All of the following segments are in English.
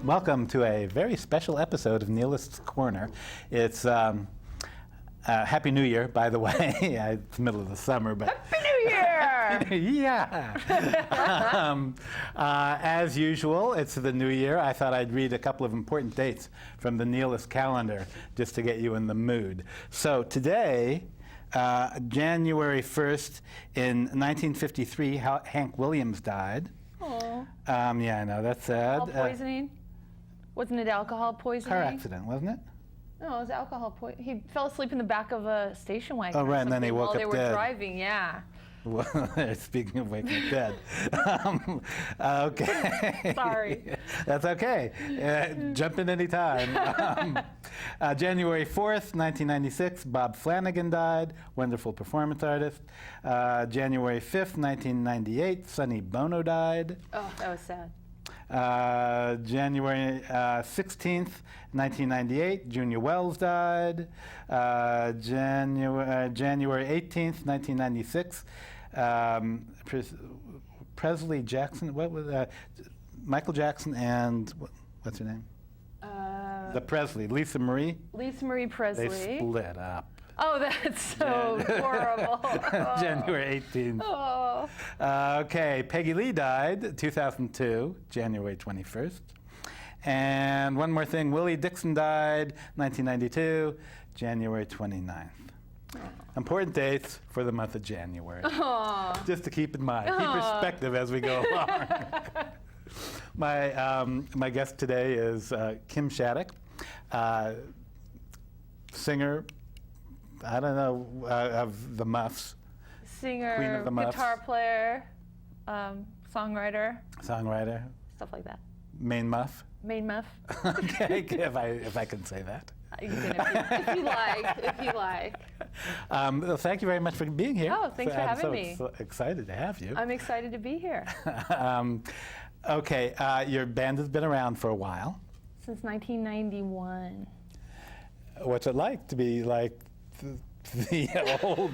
Welcome to a very special episode of Nihilist's Corner. It's Happy New Year, by the way. It's the middle of the summer, but Happy New Year! Yeah. As usual, it's the new year. I thought I'd read a couple of important dates from the Nihilist calendar just to get you in the mood. So today, January 1st, in 1953, Hank Williams died. Oh. Yeah, I know, that's sad. Alcohol poisoning? Wasn't it alcohol poisoning? Car accident, wasn't it? No, it was alcohol poisoning. He fell asleep in the back of a station wagon. Oh, right, and then he woke up while they were dead. Driving, yeah. Well, speaking of waking up dead. Okay. Sorry. That's okay. Jump in any time. January 4th, 1996, Bob Flanagan died, wonderful performance artist. January 5th, 1998, Sonny Bono died. Oh, that was sad. January 16th, 1998, Junior Wells died. January 18th, 1996, Presley Jackson, what was Michael Jackson and, what's her name? The Presley, Lisa Marie. Lisa Marie Presley. They split up. Oh, that's so horrible. January 18th. Oh. Okay, Peggy Lee died 2002, January 21st. And one more thing, Willie Dixon died 1992, January 29th. Oh. Important dates for the month of January. Oh. Just to keep in mind, keep perspective as we go along. My guest today is Kim Shattuck, singer, I don't know, of the Muffs. Singer, Queen of the Muffs. guitar player, songwriter. Songwriter. Stuff like that. Main Muff. Main muff. Okay, if I can say that. You can if you like. Well, thank you very much for being here. Oh, thanks for having me. I'm so excited to have you. I'm excited to be here. Okay, your band has been around for a while. Since 1991. What's it like to be like the old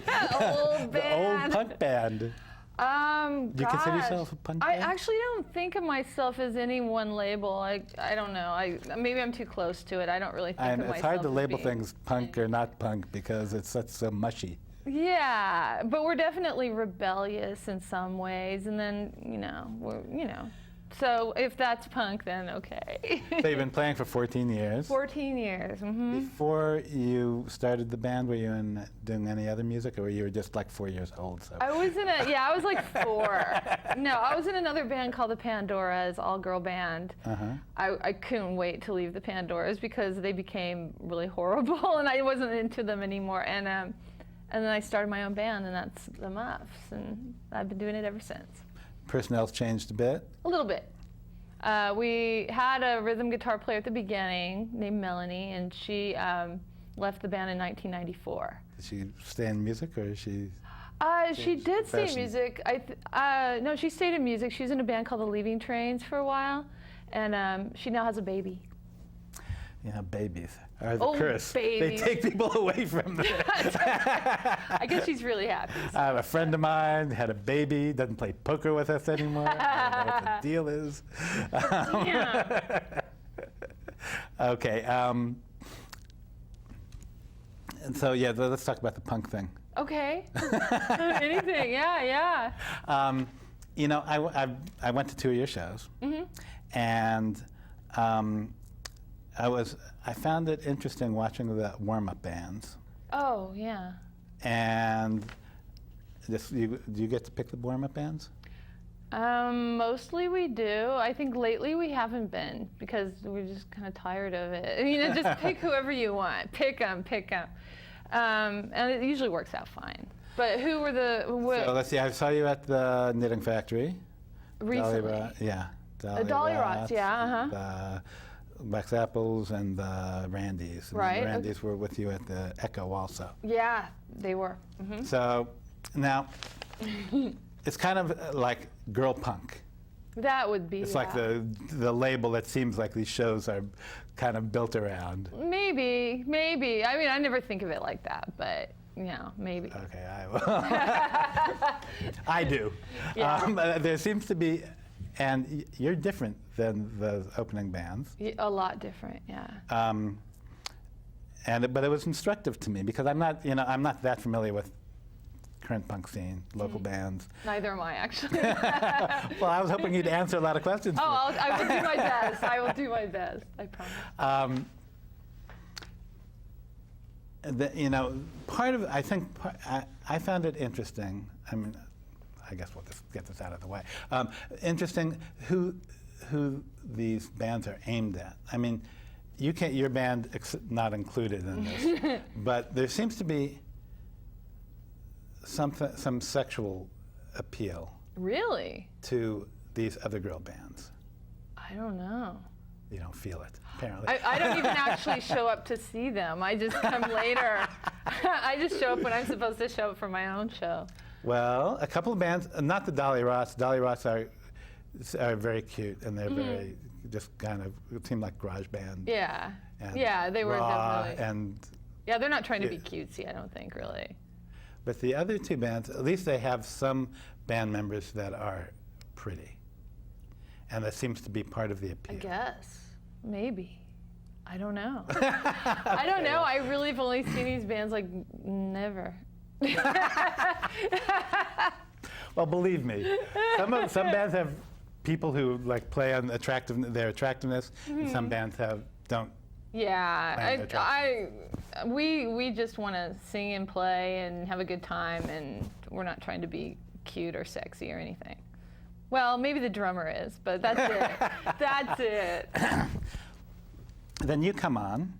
punk band? Do you consider yourself a punk band? I actually don't think of myself as any one label. I don't know. Maybe I'm too close to it. I don't really think of myself. It's hard to as label being things punk or not punk because it's so mushy. Yeah, but we're definitely rebellious in some ways, and then So if that's punk, then okay. So you've been playing for 14 years. 14 years. Mm-hmm. Before you started the band, were you doing any other music, or you were just like 4 years old? So I was I was like 4. No, I was in another band called the Pandoras, all-girl band. Uh-huh. I couldn't wait to leave the Pandoras because they became really horrible, and I wasn't into them anymore. And then I started my own band, and that's the Muffs, and I've been doing it ever since. Personnel's changed a bit? A little bit. We had a rhythm guitar player at the beginning named Melanie, and she left the band in 1994. Did she stay in music, or is she? She did stay in music. No, she stayed in music. She was in a band called the Leaving Trains for a while, and she now has a baby. Yeah, babies are the curse. Babies. They take people away from them. I guess she's really happy. So. I have a friend of mine, had a baby, doesn't play poker with us anymore. I don't know what the deal is. Okay. And so, yeah, let's talk about the punk thing. Okay. Anything, yeah. I went to 2 of your shows, mm-hmm. and I found it interesting watching the warm-up bands. Oh, yeah. And do you get to pick the warm-up bands? Mostly we do. I think lately we haven't been because we're just kind of tired of it. Just pick whoever you want. Pick them. And it usually works out fine. But who were So let's see, I saw you at the Knitting Factory. Recently. Dolly Rots, yeah, uh-huh. The Wax Apples and the Randys. Right. And the Randys were with you at the Echo also. Yeah, they were. Mm-hmm. So now, it's kind of like girl punk. That would be. It's like the label that seems like these shows are kind of built around. Maybe. I mean, I never think of it like that, but maybe. Okay, I will. I do. Yeah. There seems to be And you're different than the opening bands. A lot different, yeah. But it was instructive to me because I'm not that familiar with current punk scene, local bands. Neither am I, actually. Well, I was hoping you'd answer a lot of questions. I will do my best. I will do my best. I promise. I found it interesting. I mean, I guess we'll just get this out of the way. Interesting who these bands are aimed at. I mean, your band not included in this, but there seems to be some sexual appeal. Really? To these other girl bands. I don't know. You don't feel it, apparently. I don't even actually show up to see them. I just come later. I just show up when I'm supposed to show up for my own show. Well, a couple of bands, not the Dolly Rots. Dolly Rots are very cute, and they're very just kind of, it seemed like garage band. Yeah. And yeah, they were definitely. And yeah, they're not trying to be cutesy, I don't think, really. But the other two bands, at least they have some band members that are pretty. And that seems to be part of the appeal. I guess. Maybe. I don't know. I don't know. I really have only seen these bands like never. Well, believe me, some bands have people who like play on their attractiveness, and some bands don't. Yeah, we just want to sing and play and have a good time, and we're not trying to be cute or sexy or anything. Well, maybe the drummer is, but that's it. That's it. Then you come on,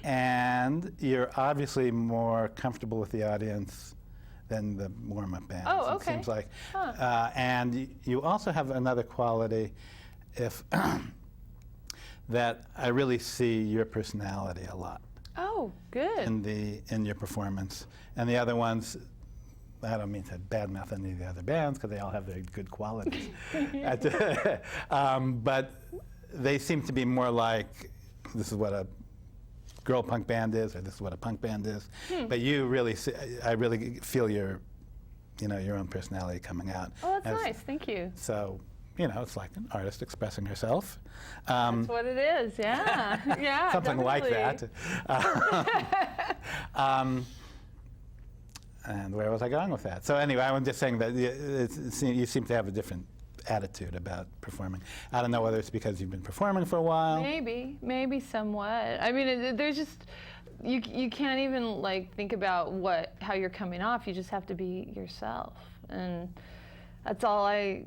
and you're obviously more comfortable with the audience than the warm-up bands. Oh, okay. It seems like. And you also have another quality, that I really see your personality a lot. Oh, good. In your performance. And the other ones, I don't mean to badmouth any of the other bands because they all have their good qualities. But they seem to be more like, this is what a girl punk band is, or this is what a punk band is. But you really, I really feel your own personality coming out. Oh, that's nice. Thank you. So, it's like an artist expressing herself. That's what it is. Yeah. Yeah. Something definitely. like that. And where was I going with that? So anyway, I'm just saying that you seem to have a different attitude about performing. I don't know whether it's because you've been performing for a while. Maybe somewhat. I mean, there's just, you can't even like think about how you're coming off. You just have to be yourself, and that's all I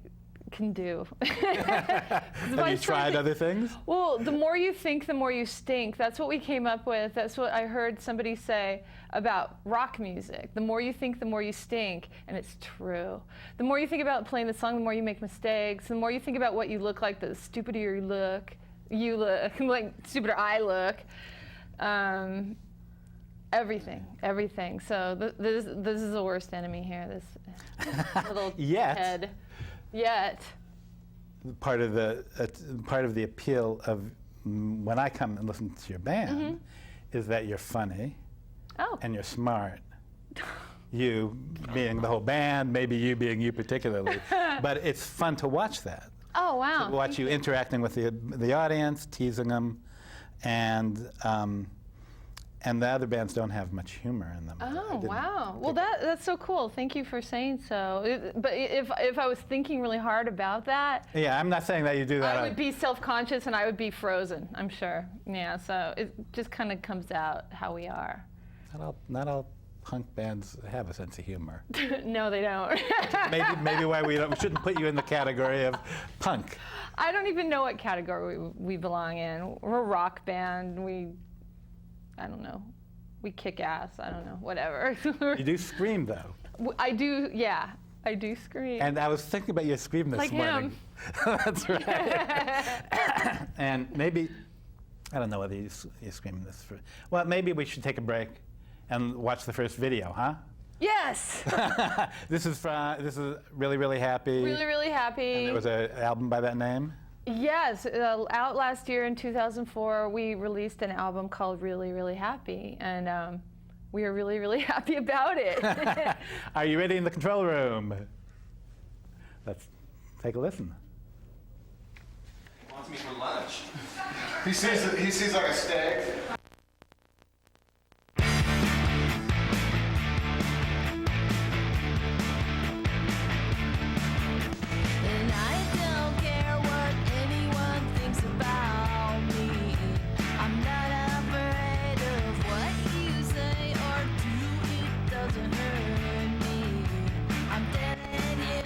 can do. Have you tried other things? Well, the more you think, the more you stink. That's what we came up with. That's what I heard somebody say about rock music. The more you think, the more you stink. And it's true. The more you think about playing the song, the more you make mistakes. The more you think about what you look like, the stupider you look, like stupider I look. Everything. So this is the worst enemy here, this little head. Yet. Part of the appeal of when I come and listen to your band is that you're funny and you're smart. You being the whole band, maybe you being you particularly, but it's fun to watch that. Oh, wow. To watch you interacting with the audience, teasing them, and the other bands don't have much humor in them. Oh, wow. Well, that's so cool. Thank you for saying so. But if I was thinking really hard about that... Yeah, I'm not saying that you do that. I would be self-conscious and I would be frozen, I'm sure. Yeah, so it just kind of comes out how we are. Not all punk bands have a sense of humor. No, they don't. maybe why we shouldn't put you in the category of punk. I don't even know what category we belong in. We're a rock band. I don't know. We kick ass. I don't know. Whatever. You do scream, though. I do, yeah. I do scream. And I was thinking about your scream this morning. That's right. And maybe, I don't know whether you scream this. Well, maybe we should take a break and watch the first video, huh? Yes. This is Really, Really Happy. Really, Really Happy. And there was an album by that name? Yes, out last year in 2004, we released an album called Really, Really Happy, and we are really, really happy about it. Are you ready in the control room? Let's take a listen. much. He sees like a stag. And I don't care what anyone thinks about me. I'm not afraid of what you say or do. It doesn't hurt me. I'm telling you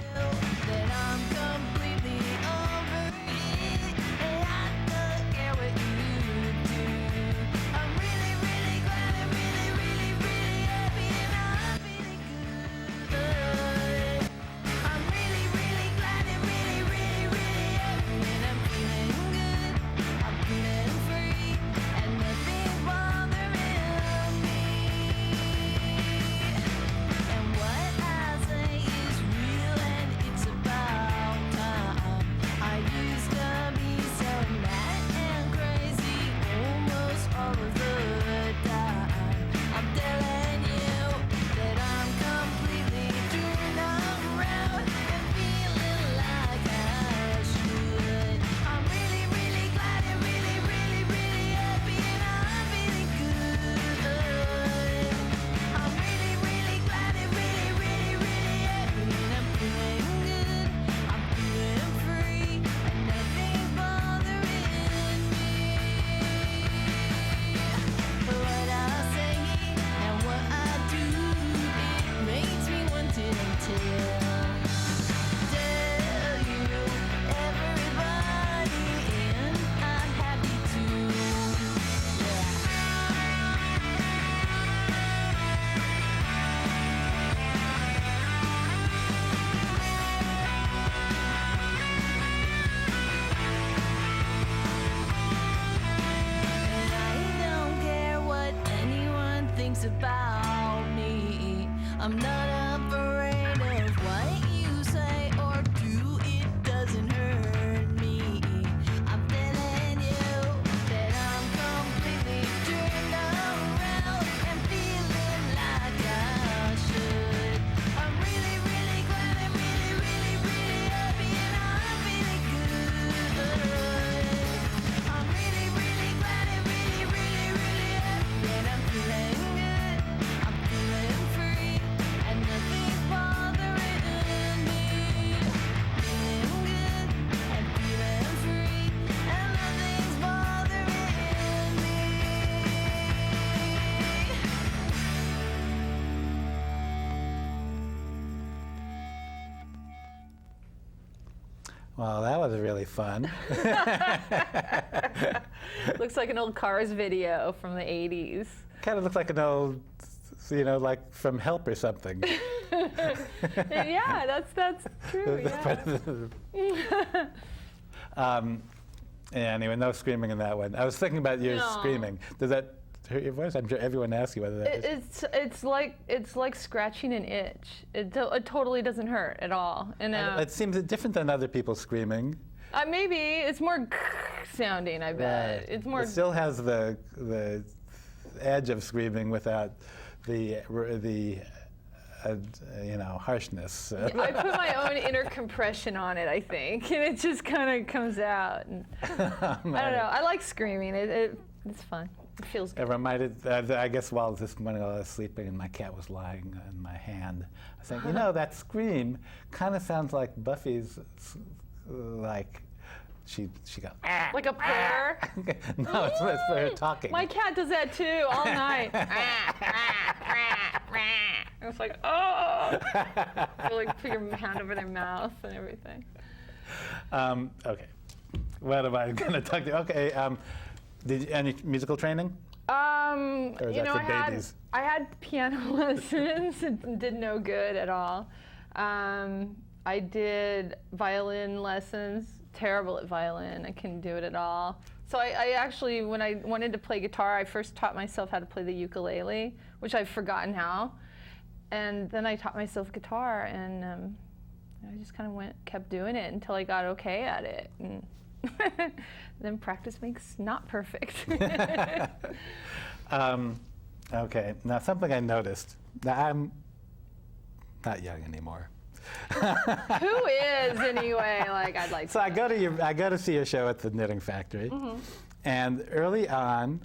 that I'm completely over it. And I don't care what you do. I'm really, really glad and really, really, really happy and I'm feeling good. I'm really, really glad and really, really, really happy and I'm feeling good. I'm feeling free and nothing's bothering me. And what I say is real and it's about time. I used to be so mad and crazy almost all of the time. I'm telling you that I'm completely turned around and feeling like I should. I'm really, really glad and really, really, really happy and I'm feeling good. I'm really, really glad and really, really, really happy and I'm feeling good. I'm feeling free and nothing's bothering me. What I say and what I do, it makes me want to tell you everybody, and I'm happy to. And I don't care what anyone thinks about me. I'm not afraid of what you say or do. It doesn't hurt me. I'm telling you that I'm completely turned around and feeling like I should. I'm really, really glad and really, really, really happy and I'm feeling good. I'm really, really glad and really, really, really happy and I'm feeling good. I'm feeling free and nothing's bothering me. Feeling good and feeling free and nothing's bothering me. Well, that was really fun. Looks like an old Cars video from the 80s. Kind of looks like an old, like from Help or something. Yeah, that's true. Yeah. Yeah, anyway, no screaming in that one. I was thinking about your No. screaming. Does that hurt your voice? I'm sure everyone asks you whether that is. It's like scratching an itch. It totally doesn't hurt at all. And It seems different than other people screaming. maybe it's more sounding. I bet it's more. It still has the edge of screaming without the harshness. I put my own inner compression on it, I think, and it just kind of comes out. And I don't know. I like screaming. It's fun. It feels good. It reminded, I guess while this morning I was sleeping and my cat was lying in my hand, I was saying, that scream kind of sounds like Buffy's, like she goes, "Ah." Like a purr. No, it's for her talking. My cat does that too all night. It's like, oh. You like put your hand over their mouth and everything. Okay. What am I going to talk to you? Okay. Any musical training? Or is that for babies? I had piano lessons and did no good at all. I did violin lessons, terrible at violin. I couldn't do it at all. So I actually, when I wanted to play guitar, I first taught myself how to play the ukulele, which I've forgotten how. And then I taught myself guitar, and I just kind of kept doing it until I got okay at it. And then practice makes not perfect. Okay. Now, something I noticed. Now, I'm not young anymore. Who is anyway? Like, I'd like. So to I go to see your show at the Knitting Factory, and early on,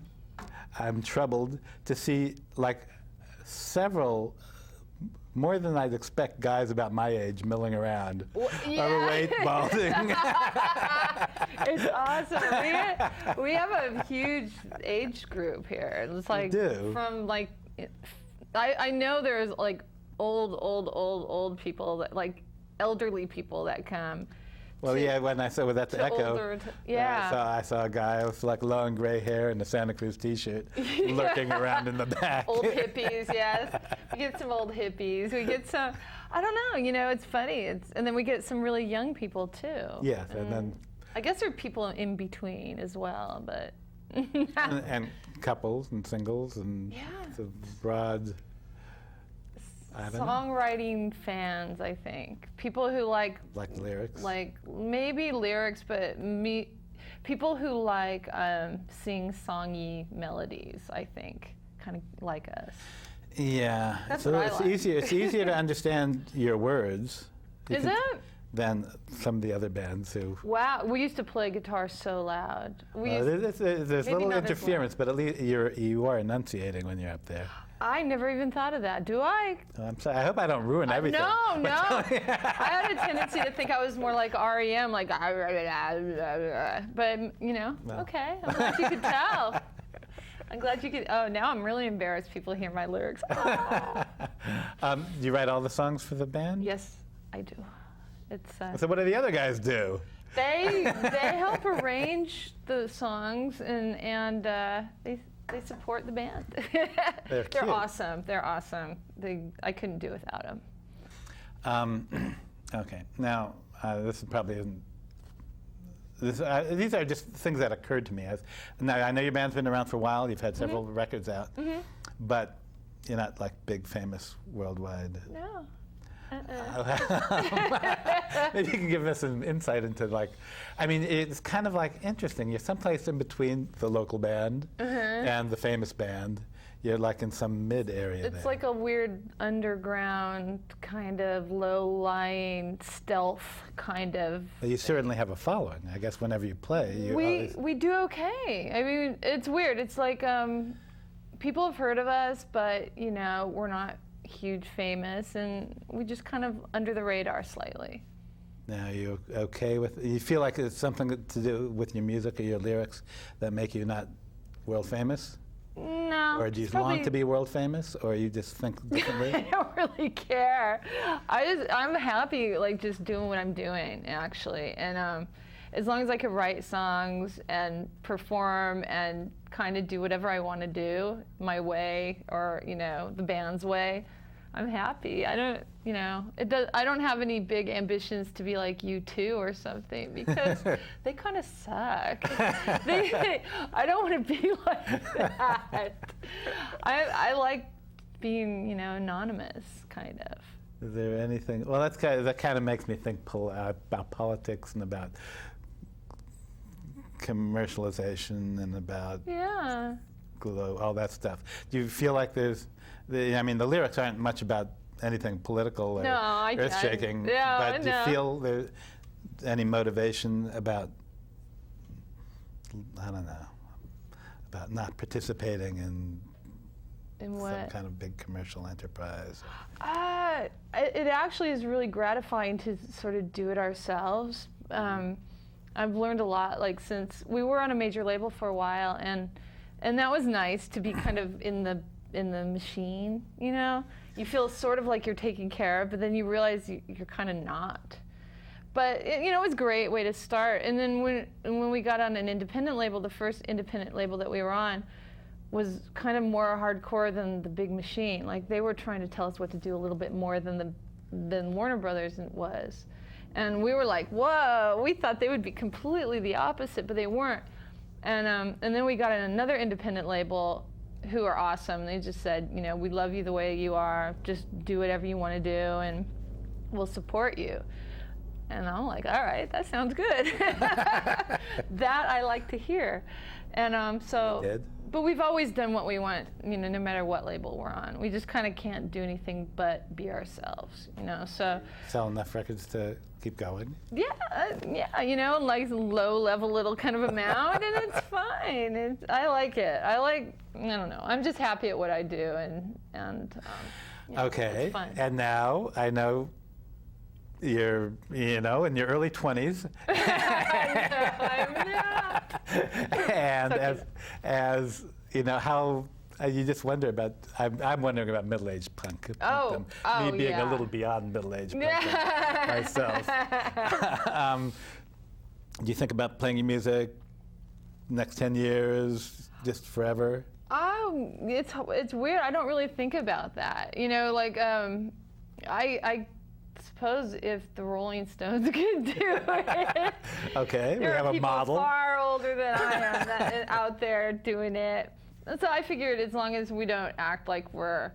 I'm troubled to see like several, more than I'd expect, guys about my age milling around, overweight, balding. It's awesome. We have a huge age group here. It's like do? from like, I know there's like old people that like elderly people that come. Well, yeah, when I saw at the to Echo, older yeah. I saw a guy with like long gray hair and a Santa Cruz T-shirt lurking around in the back. Old hippies, yes. We get some old hippies. We get some, I don't know, it's funny. And then we get some really young people too. Yes, and then. I guess there are people in between as well, but. and couples and singles and the broad. Songwriting fans, I think. People who like lyrics? Like maybe lyrics, but people who like sing songy melodies, I think, kind of like us. Yeah. That's so what I it's like. easier to understand your words. Is it? Than some of the other bands who. Wow, we used to play guitar so loud. There's little not as interference, but at least you are enunciating when you're up there. I never even thought of that. Do I? Oh, I'm sorry. I hope I don't ruin everything. No. I had a tendency to think I was more like REM, like, but okay. I'm glad you could tell. I'm glad you could. Oh, now I'm really embarrassed. People hear my lyrics. Do you write all the songs for the band? Yes, I do. It's. So what do the other guys do? They help arrange the songs and they support the band. They're cute. awesome. They're awesome. I couldn't do without them. Okay. Now this is probably isn't. These are just things that occurred to me. Now I know your band's been around for a while. You've had several records out, but you're not like big, famous worldwide. No. Maybe you can give us some insight into it's kind of like interesting. You're someplace in between the local band and the famous band. You're like in some mid area. It's there. like a weird underground kind of low-lying stealth kind of. Well, you certainly have a following. I guess whenever you play, you we do okay. I mean, it's weird. It's like people have heard of us, but we're not huge famous, and we just kind of under the radar slightly. Now, you okay with? You feel like it's something to do with your music or your lyrics that make you not world famous? No. Or do you long to be world famous, or you just think differently? I don't really care. I'm happy just doing what I'm doing actually, and as long as I can write songs and perform and kind of do whatever I want to do my way or the band's way, I'm happy. I don't I don't have any big ambitions to be like U2 or something because they kind of suck. I don't want to be like that. I like being anonymous kind of. Is there anything? Well, that kind of makes me think about politics and about commercialization and about all that stuff. Do you feel like the lyrics aren't much about anything political or earth-shaking, but do you feel there's any motivation about, I don't know, about not participating in some kind of big commercial enterprise? It actually is really gratifying to sort of do it ourselves. I've learned a lot, since we were on a major label for a while, and that was nice to be kind of in the machine. You feel sort of like you're taken care of, but then you realize you're kind of not. But it was a great way to start. And then when we got on an independent label, the first independent label that we were on was kind of more hardcore than the big machine. They were trying to tell us what to do a little bit more than Warner Brothers was. And we were like, whoa, we thought they would be completely the opposite, but they weren't. And then we got on another independent label who are awesome. They just said, we love you the way you are. Just do whatever you want to do, and we'll support you. And I'm like, all right, that sounds good. That I like to hear. And so But we've always done what we want, no matter what label we're on. We just kind of can't do anything but be ourselves, So Sell enough records to keep going. yeah, like low level little kind of amount, and it's fine. I like it. I don't know. I'm just happy at what I do, and Okay. it's fun. And now I know you're, in your early 20s. I'm not. And So as how you just wonder about. I'm wondering about middle-aged punk. Oh, Me being yeah. a little beyond middle-aged punk myself. Do you think about playing your music next 10 years, just forever? It's weird. I don't really think about that. I suppose if the Rolling Stones could do it. Okay, we There have are a people model. far older than I am out there doing it. And so I figured as long as we don't act like we're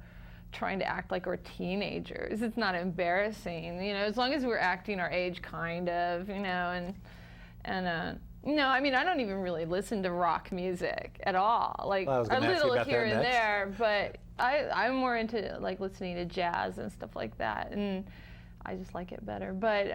trying to act like we're teenagers, it's not embarrassing. As long as we're acting our age, kind of, I don't even really listen to rock music at all. Like Well, I was a gonna ask you little about that here and next. there, but I'm more into like listening to jazz and stuff like that, and I just like it better. But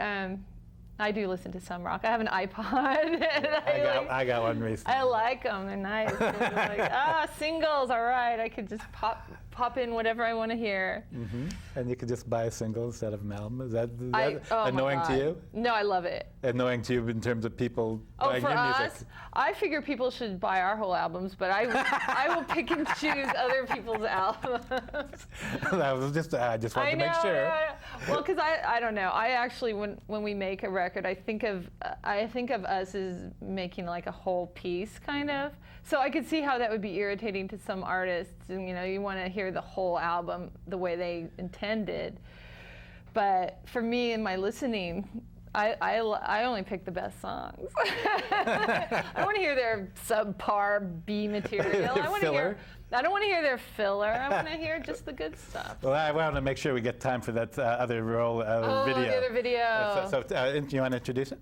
I do listen to some rock. I have an iPod. And I got one recently. I like them. They're nice. They're like, singles, all right. I could just pop in whatever I want to hear. Mm-hmm. And you could just buy a single instead of an album. Is that Oh my annoying to God. you? No, I love it. Annoying to you in terms of people Oh, buying for your us, music? I figure people should buy our whole albums, but I will pick and choose other people's albums. That was just. I just wanted I to know. make sure. Yeah. Well, because I don't know. I actually, when we make a record, I think of us as making like a whole piece, kind of. So I could see how that would be irritating to some artists, and you want to hear the whole album the way they intended. But for me and my listening, I only pick the best songs. I don't want to hear their subpar B material. I don't want to hear their filler. I want to hear just the good stuff. Well, I want to make sure we get time for that other video. The other video. So you want to introduce it?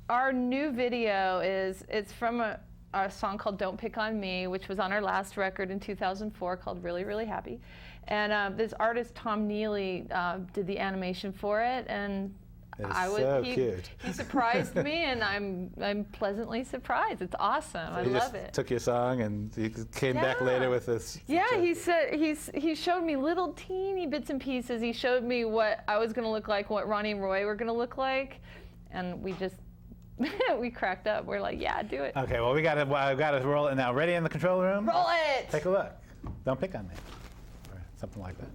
Our new video it's from a song called "Don't Pick on Me," which was on our last record in 2004 called "Really Really Happy," and this artist Tom Neely did the animation for it, and cute. He surprised me, and I'm pleasantly surprised. It's awesome. I love it. Took your song and he came back later with this. Yeah, he said he showed me little teeny bits and pieces. He showed me what I was going to look like, what Ronnie and Roy were going to look like, and we just we cracked up. We're like, yeah, do it. Okay, well we got to roll it now. Ready in the control room? Roll it. Take a look. Don't pick on me, or something like that.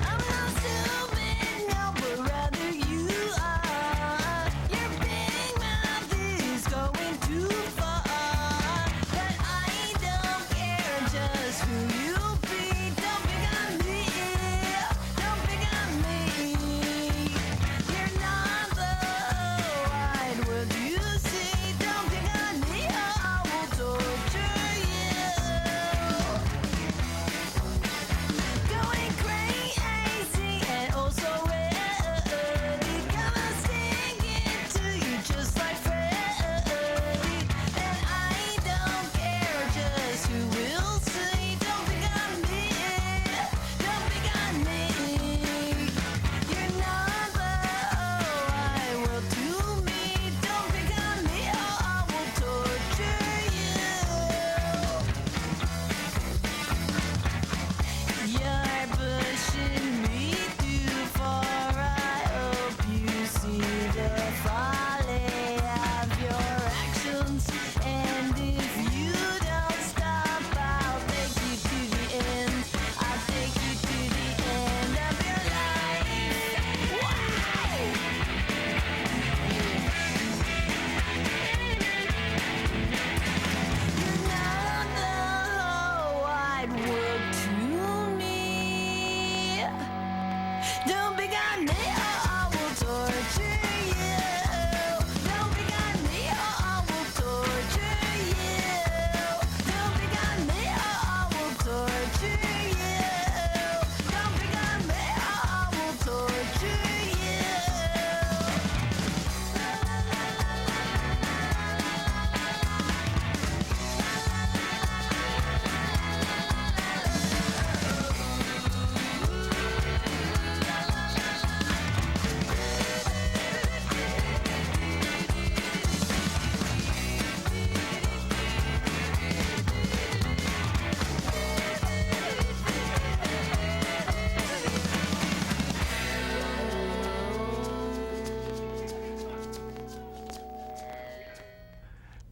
I'm lost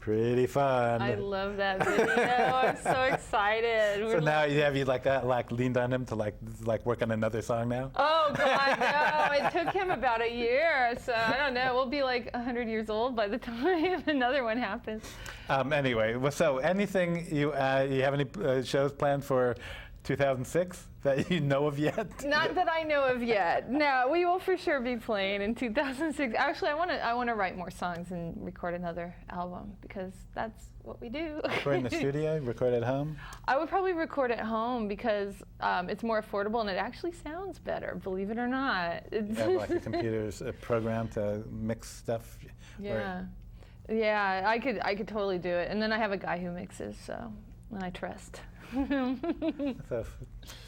Pretty fun. I love that video. I'm so excited. So now have you like leaned on him to like work on another song now? Oh God, no! It took him about a year, so I don't know. We'll be like 100 years old by the time another one happens. Anyway, so anything you have any shows planned for 2006 that you know of yet? Not that I know of yet. No, we will for sure be playing in 2006. Actually, I want to write more songs and record another album because that's what we do. Record in the studio, record at home? I would probably record at home because it's more affordable and it actually sounds better, believe it or not. You have like a computer's program to mix stuff? Yeah. Yeah, I could totally do it. And then I have a guy who mixes, so and I trust. So,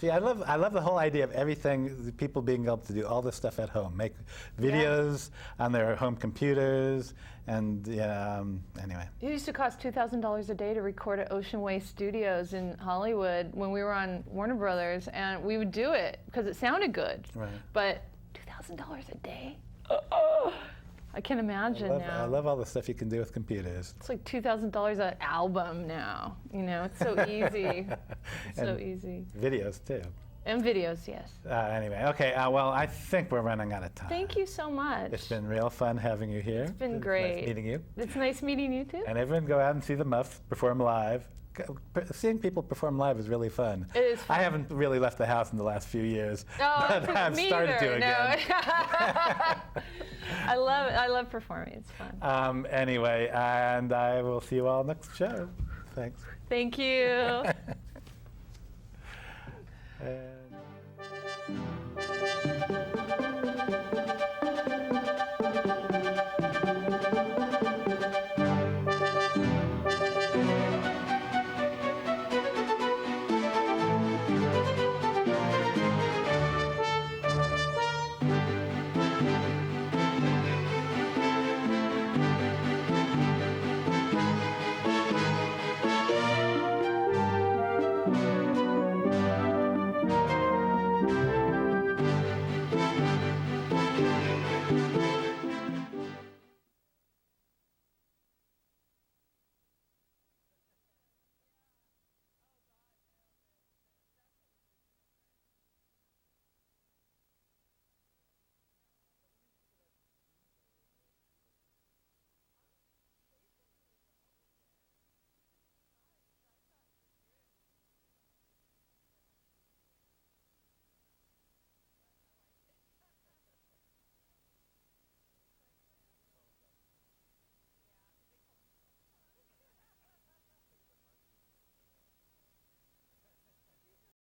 see, I love the whole idea of everything, people being able to do all this stuff at home, make videos on their home computers, and anyway. It used to cost $2,000 a day to record at Ocean Way Studios in Hollywood when we were on Warner Brothers, and we would do it because it sounded good. Right. But $2,000 a day? I can't imagine now. I love all the stuff you can do with computers. It's like $2,000 an album now. You know, it's so easy. It's so easy. Videos too. And videos, yes. Anyway, okay. Well, I think we're running out of time. Thank you so much. It's been real fun having you here. It's been great. Nice meeting you. It's nice meeting you too. And everyone go out and see the Muffs perform live. Seeing people perform live is really fun. It is fun. I haven't really left the house in the last few years, Oh, but I've me started to either. again. No. I love performing. It's fun. Anyway, and I will see you all next show. Thanks. Thank you.